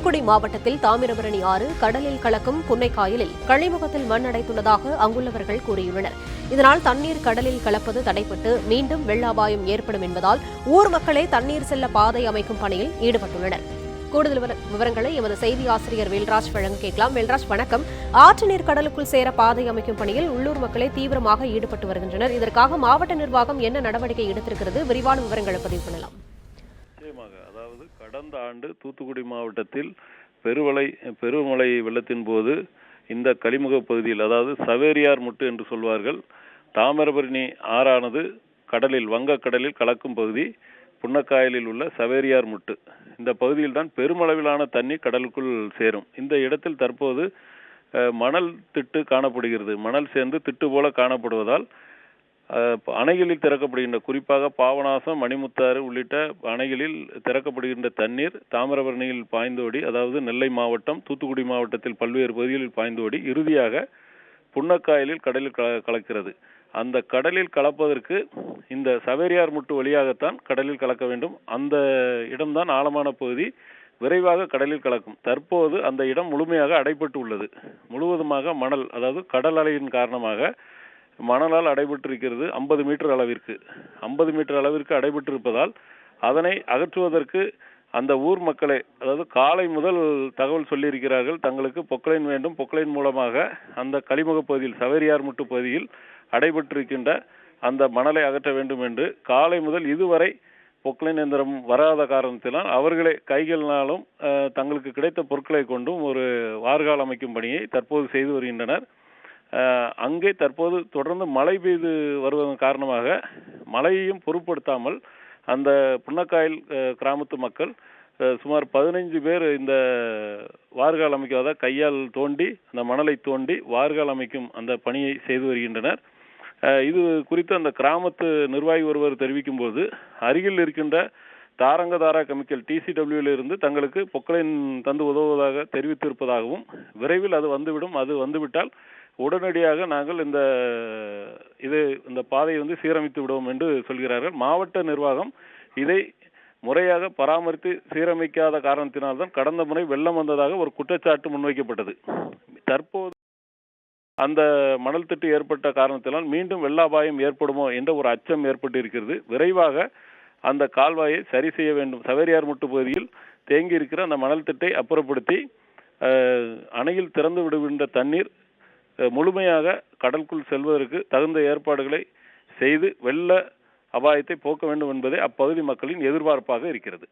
தூத்துக்குடி மாவட்டத்தில் தாமிரபரணி ஆறு கடலில் கலக்கும் புன்னைக்காயலில் கழிமுகத்தில் மண் அடைத்துள்ளதாக அங்குள்ளவர்கள் கூறியுள்ளனர். இதனால் தண்ணீர் கடலில் கலப்பது தடைபட்டு மீண்டும் வெள்ள அபாயம் ஏற்படும் என்பதால் ஊர் மக்களே தண்ணீர் செல்ல பாதை அமைக்கும் பணியில் ஈடுபட்டுள்ளனர். கூடுதல் விவரங்களை எமது செய்தி ஆசிரியர் வேல்ராஜ் வழங்க கேட்கலாம். வேல்ராஜ், வணக்கம். ஆற்று நீர் கடலுக்குள் சேர பாதை அமைக்கும் பணியில் உள்ளூர் மக்களே தீவிரமாக ஈடுபட்டு வருகின்றனர். இதற்காக மாவட்ட நிர்வாகம் என்ன நடவடிக்கை எடுத்திருக்கிறது? விரிவான விவரங்களை பதிவு பண்ணலாம். நிச்சயமாக. அதாவது கடந்த ஆண்டு தூத்துக்குடி மாவட்டத்தில் பெருமழை வெள்ளத்தின் போது இந்த கழிமுக பகுதியில், அதாவது சவேரியார் முட்டு என்று சொல்வார்கள், தாமிரபரணி ஆறானது வங்கக்கடலில் கலக்கும் பகுதி புன்னக்காயலில் உள்ள சவேரியார் முட்டு, இந்த பகுதியில் தான் பெருமளவிலான தண்ணீர் கடலுக்குள் சேரும். இந்த இடத்தில் தற்போது மணல் திட்டு காணப்படுகிறது. மணல் சேர்ந்து திட்டு போல காணப்படுவதால் அணைகளில் திறக்கப்படுகின்ற, குறிப்பாக பாபநாசம், மணிமுத்தாறு உள்ளிட்ட அணைகளில் திறக்கப்படுகின்ற தண்ணீர் தாமிரபரணியில் பாய்ந்தோடி, அதாவது நெல்லை மாவட்டம், தூத்துக்குடி மாவட்டத்தில் பல்வேறு பகுதிகளில் பாய்ந்தோடி இறுதியாக புன்னக்காயலில் கடலில் கலக்கிறது. அந்த கடலில் கலப்பதற்கு இந்த சவேரியார் முட்டு வழியாகத்தான் கடலில் கலக்க வேண்டும். அந்த இடம்தான் ஆழமான பகுதி, விரைவாக கடலில் கலக்கும். தற்போது அந்த இடம் முழுமையாக அடைபட்டு உள்ளது. முழுவதுமாக மணல், அதாவது கடல் அலையின் காரணமாக மணலால் அடைபட்டிருக்கிறது. 50 மீட்டர் அளவிற்கு அடைபட்டிருப்பதால் அதனை அகற்றுவதற்கு அந்த ஊர் மக்களை, அதாவது காலை முதல் தகவல் சொல்லியிருக்கிறார்கள், தங்களுக்கு பொக்லைன் வேண்டும், பொக்லைன் மூலமாக அந்த கழிமுக பகுதியில் சவேரியார் முட்டு பகுதியில் அடைபட்டிருக்கின்ற அந்த மணலை அகற்ற வேண்டும் என்று காலை முதல் இதுவரை பொக்லைன் எந்திரம் வராத காரணத்தினால் அவர்களே கைகளினாலும் தங்களுக்கு கிடைத்த பொருட்களை கொண்டும் ஒரு வார்கால் அமைக்கும் பணியை தற்போது செய்து வருகின்றனர். அங்கே தற்போது தொடர்ந்து மழை பெய்து வருவதன் காரணமாக மழையையும் பொருட்படுத்தாமல் அந்த புன்னக்காயல் கிராமத்து மக்கள் சுமார் 15 பேர் இந்த வார்கால் அமைக்காத கையால் தோண்டி, அந்த மணலை தோண்டி வார்கால் அமைக்கும் அந்த பணியை செய்து வருகின்றனர். இது குறித்து அந்த கிராமத்து நிர்வாகி ஒருவர் தெரிவிக்கும் போது, அருகில் இருக்கின்ற தாரங்கதாரா கெமிக்கல் TCWவில் இருந்து தங்களுக்கு பொக்லைன் தந்து உதவுவதாக தெரிவித்திருப்பதாகவும், விரைவில் அது வந்துவிடும், அது வந்துவிட்டால் உடனடியாக நாங்கள் இந்த பாதையை சீரமைத்து விடுவோம் என்று சொல்கிறார்கள். மாவட்ட நிர்வாகம் இதை முறையாக பராமரித்து சீரமைக்காத காரணத்தினால்தான் கடந்த முறை வெள்ளம் வந்ததாக ஒரு குற்றச்சாட்டு முன்வைக்கப்பட்டது. தற்போது அந்த மணல் திட்டு ஏற்பட்ட காரணத்தினால் மீண்டும் வெள்ள அபாயம் ஏற்படுமோ என்ற ஒரு அச்சம் ஏற்பட்டு இருக்கிறது. விரைவாக அந்த கால்வாயை சரி செய்ய வேண்டும். சவேரியார் முட்டு பகுதியில் தேங்கி இருக்கிற அந்த மணல் திட்டை அப்புறப்படுத்தி அணையில் திறந்து விடுகின்ற தண்ணீர் முழுமையாக கடலுக்குள் செல்வதற்கு தகுந்த ஏற்பாடுகளை செய்து வெள்ள அபாயத்தை போக்க வேண்டும் என்பதே அப்பகுதி மக்களின் எதிர்பார்ப்பாக இருக்கிறது.